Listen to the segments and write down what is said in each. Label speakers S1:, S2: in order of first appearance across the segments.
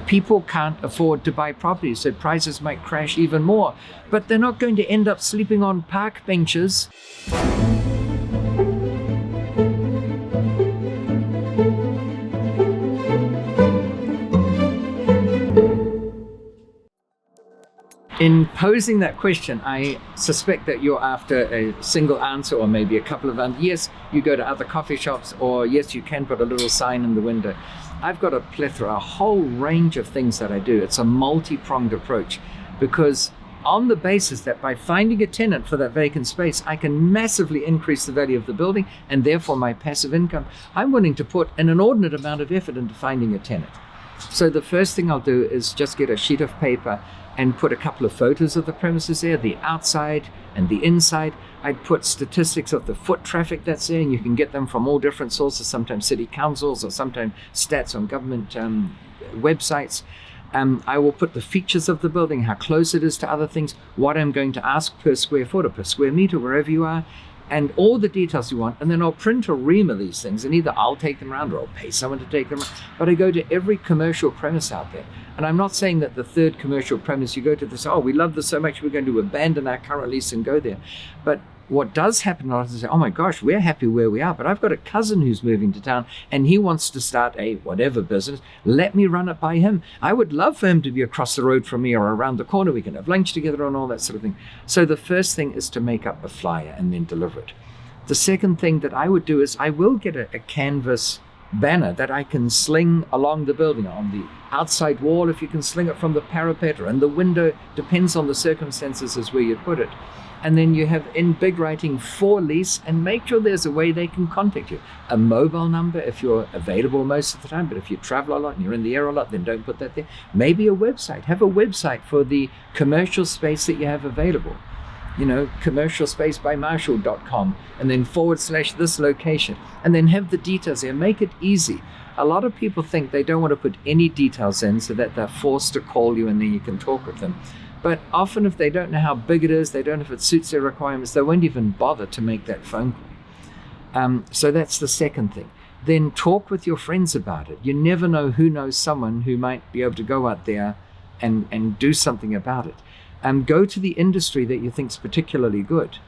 S1: People can't afford to buy properties, so prices might crash even more, but they're not going to end up sleeping on park benches. In posing that question, I suspect that you're after a single answer or maybe a couple of answers. Yes, you go to other coffee shops, or yes, you can put a little sign in the window. I've got a plethora, a whole range of things that I do. It's a multi-pronged approach, because on the basis that by finding a tenant for that vacant space, I can massively increase the value of the building and therefore my passive income, I'm willing to put an inordinate amount of effort into finding a tenant. So the first thing I'll do is just get a sheet of paper and put a couple of photos of the premises there, the outside and the inside. I'd put statistics of the foot traffic that's there, and you can get them from all different sources, sometimes city councils or sometimes stats on government websites. I will put the features of the building, how close it is to other things, what I'm going to ask per square foot or per square meter, wherever you are, and all the details you want. And then I'll print a ream of these things, and either I'll take them around or I'll pay someone to take them around. But I go to every commercial premise out there. And I'm not saying that the third commercial premise you go to this, oh, we love this so much, we're going to abandon our current lease and go there. But what does happen a lot is, oh my gosh, we're happy where we are, but I've got a cousin who's moving to town and he wants to start a whatever business. Let me run it by him. I would love for him to be across the road from me or around the corner. We can have lunch together and all that sort of thing. So the first thing is to make up a flyer and then deliver it. The second thing that I would do is I will get a canvas banner that I can sling along the building on the outside wall, if you can sling it from the parapet or in the window, depends on the circumstances as where you put it. And then you have in big writing for lease, and make sure there's a way they can contact you. A mobile number if you're available most of the time, but if you travel a lot and you're in the air a lot, then don't put that there. Maybe a website. Have a website for the commercial space that you have available. You know, commercialspacebymarshall.com, and then / this location, and then have the details there. Make it easy. A lot of people think they don't want to put any details in so that they're forced to call you and then you can talk with them. But often if they don't know how big it is, they don't know if it suits their requirements, they won't even bother to make that phone call. So that's the second thing. Then talk with your friends about it. You never know who knows someone who might be able to go out there and do something about it. Go to the industry that you think is particularly good.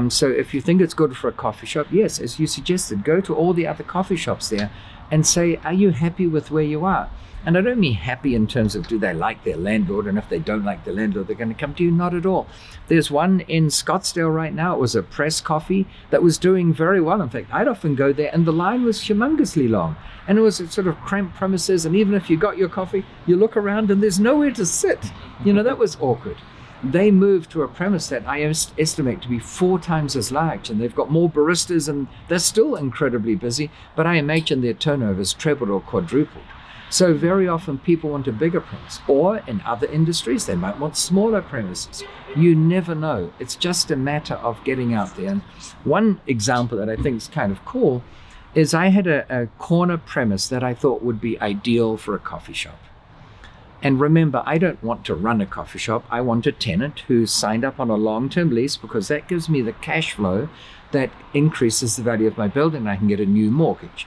S1: So if you think it's good for a coffee shop, yes, as you suggested, go to all the other coffee shops there and say, are you happy with where you are? And I don't mean happy in terms of do they like their landlord, and if they don't like the landlord, they're going to come to you. Not at all. There's one in Scottsdale right now. It was a press coffee that was doing very well. In fact, I'd often go there and the line was humongously long. And it was sort of cramped premises. And even if you got your coffee, you look around and there's nowhere to sit. You know, that was awkward. They moved to a premise that I estimate to be 4 times as large, and they've got more baristas and they're still incredibly busy, but I imagine their turnover's trebled or quadrupled. So very often people want a bigger premise, or in other industries, they might want smaller premises. You never know. It's just a matter of getting out there. And one example that I think is kind of cool is I had a corner premise that I thought would be ideal for a coffee shop. And remember, I don't want to run a coffee shop. I want a tenant who's signed up on a long-term lease, because that gives me the cash flow that increases the value of my building and I can get a new mortgage.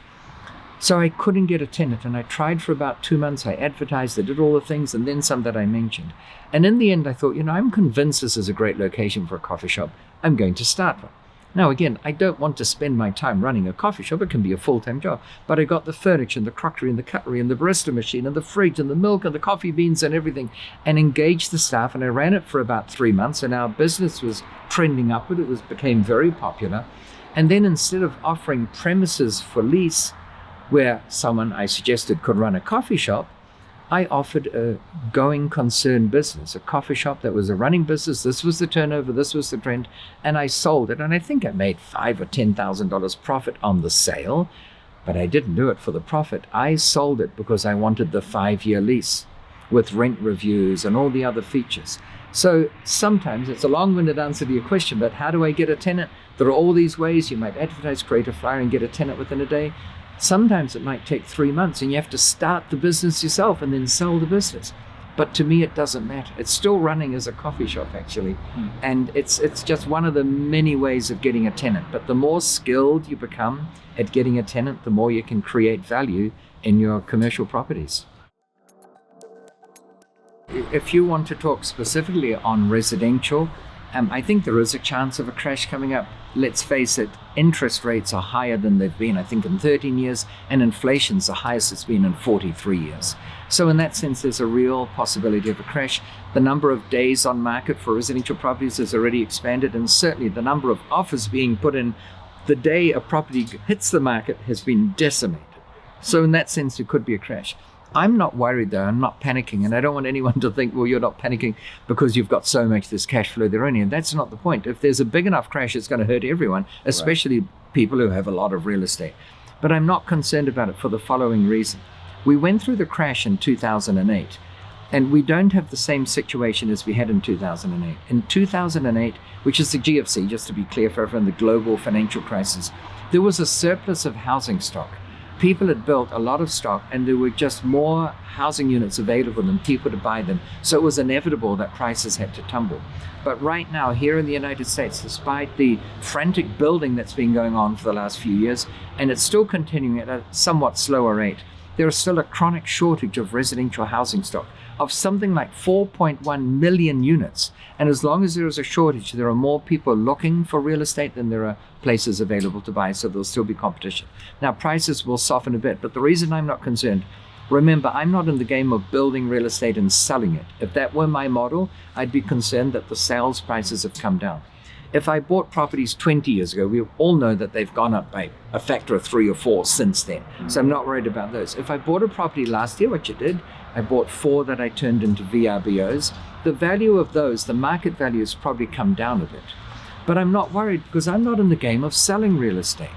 S1: So I couldn't get a tenant, and I tried for about 2 months. I advertised, I did all the things, and then some that I mentioned. And in the end, I thought, I'm convinced this is a great location for a coffee shop. I'm going to start one. Now, again, I don't want to spend my time running a coffee shop. It can be a full-time job. But I got the furniture and the crockery and the cutlery and the barista machine and the fridge and the milk and the coffee beans and everything, and engaged the staff. And I ran it for about 3 months, and our business was trending upward. It became very popular. And then instead of offering premises for lease, where someone I suggested could run a coffee shop, I offered a going concern business, a coffee shop that was a running business. This was the turnover, this was the trend, and I sold it. And I think I made $5,000 or $10,000 profit on the sale, but I didn't do it for the profit. I sold it because I wanted the 5-year lease with rent reviews and all the other features. So sometimes it's a long-winded answer to your question, but how do I get a tenant? There are all these ways. You might advertise, create a flyer, and get a tenant within a day. Sometimes it might take 3 months, and you have to start the business yourself and then sell the business. But to me, it doesn't matter. It's still running as a coffee shop, actually. And it's just one of the many ways of getting a tenant. But the more skilled you become at getting a tenant, the more you can create value in your commercial properties. if you want to talk specifically on residential, I think there is a chance of a crash coming up. Let's face it, interest rates are higher than they've been, I think, in 13 years, and inflation's the highest it's been in 43 years. So in that sense, there's a real possibility of a crash. The number of days on market for residential properties has already expanded, and certainly the number of offers being put in the day a property hits the market has been decimated. So in that sense, it could be a crash. I'm not worried though, I'm not panicking, and I don't want anyone to think, well, you're not panicking because you've got so much this cash flow they're earning. And that's not the point. If there's a big enough crash, it's going to hurt everyone, especially people who have a lot of real estate. But I'm not concerned about it for the following reason. We went through the crash in 2008, and we don't have the same situation as we had in 2008. In 2008, which is the GFC, just to be clear for everyone, the global financial crisis, there was a surplus of housing stock. People had built a lot of stock, and there were just more housing units available than people to buy them. So it was inevitable that prices had to tumble. But right now, here in the United States, despite the frantic building that's been going on for the last few years, and it's still continuing at a somewhat slower rate, there is still a chronic shortage of residential housing stock of something like 4.1 million units. And as long as there is a shortage, there are more people looking for real estate than there are places available to buy, so there'll still be competition. Now, prices will soften a bit, but the reason I'm not concerned, remember, I'm not in the game of building real estate and selling it. If that were my model, I'd be concerned that the sales prices have come down. If I bought properties 20 years ago, we all know that they've gone up by a factor of 3 or 4 since then. So I'm not worried about those. If I bought a property last year, which I did, I bought 4 that I turned into VRBOs. The value of those, the market value, has probably come down a bit. But I'm not worried because I'm not in the game of selling real estate.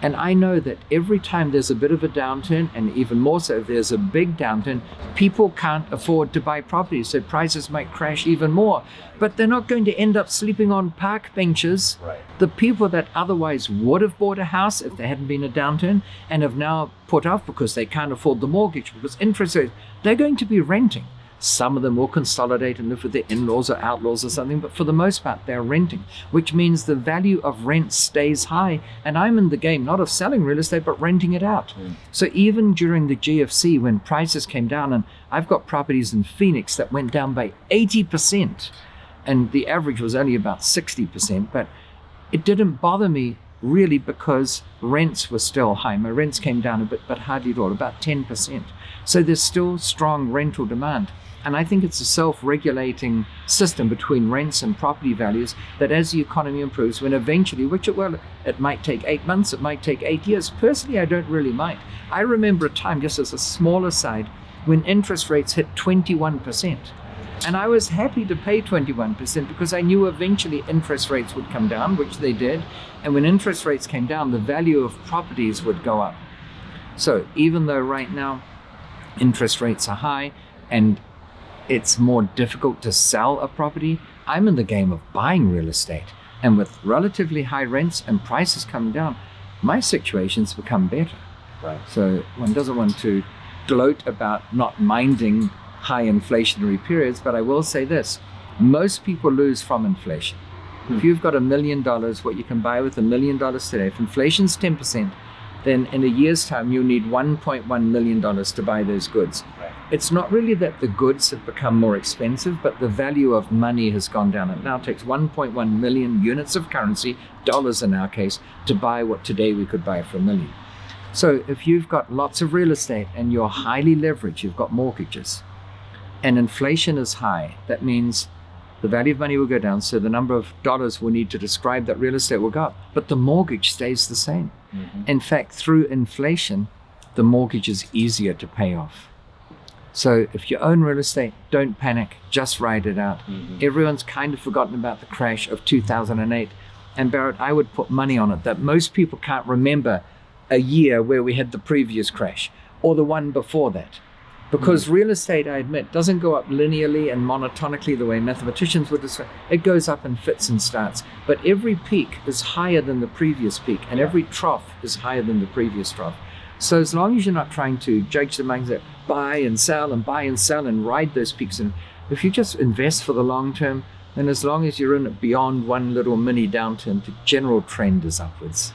S1: And I know that every time there's a bit of a downturn, and even more so if there's a big downturn, people can't afford to buy properties, so prices might crash even more. But they're not going to end up sleeping on park benches.
S2: Right.
S1: The people that otherwise would have bought a house if there hadn't been a downturn and have now put off because they can't afford the mortgage because interest rates, they're going to be renting. Some of them will consolidate and live with their in-laws or outlaws or something, but for the most part, they're renting, which means the value of rent stays high. And I'm in the game not of selling real estate, but renting it out. So even during the GFC, when prices came down, and I've got properties in Phoenix that went down by 80%, and the average was only about 60%, but it didn't bother me really because rents were still high. My rents came down a bit, but hardly at all, about 10%. So there's still strong rental demand. And I think it's a self-regulating system between rents and property values that as the economy improves, when eventually, it might take 8 months, it might take 8 years. Personally, I don't really mind. I remember a time, just as a smaller side, when interest rates hit 21%. And I was happy to pay 21% because I knew eventually interest rates would come down, which they did. And when interest rates came down, the value of properties would go up. So even though right now interest rates are high and it's more difficult to sell a property, I'm in the game of buying real estate. And with relatively high rents and prices coming down, my situation's become better.
S2: Right.
S1: So one doesn't want to gloat about not minding high inflationary periods, but I will say this, most people lose from inflation. If you've got $1 million, what you can buy with $1 million today, if inflation's 10%, then in a year's time, you'll need $1.1 million to buy those goods.
S2: Right.
S1: It's not really that the goods have become more expensive, but the value of money has gone down. It now takes 1.1 million units of currency, dollars in our case, to buy what today we could buy for $1 million. So if you've got lots of real estate and you're highly leveraged, you've got mortgages, and inflation is high, that means the value of money will go down, so the number of dollars we'll need to describe that real estate will go up, but the mortgage stays the same. Mm-hmm. In fact, through inflation, the mortgage is easier to pay off. So if you own real estate, don't panic, just ride it out. Mm-hmm. Everyone's kind of forgotten about the crash of 2008. And Barrett, I would put money on it that most people can't remember a year where we had the previous crash or the one before that. Because real estate, I admit, doesn't go up linearly and monotonically the way mathematicians would describe. It goes up in fits and starts. But every peak is higher than the previous peak, and every trough is higher than the previous trough. So as long as you're not trying to judge the market, buy and sell and ride those peaks, and if you just invest for the long term, then as long as you're in it beyond one little mini downturn, the general trend is upwards.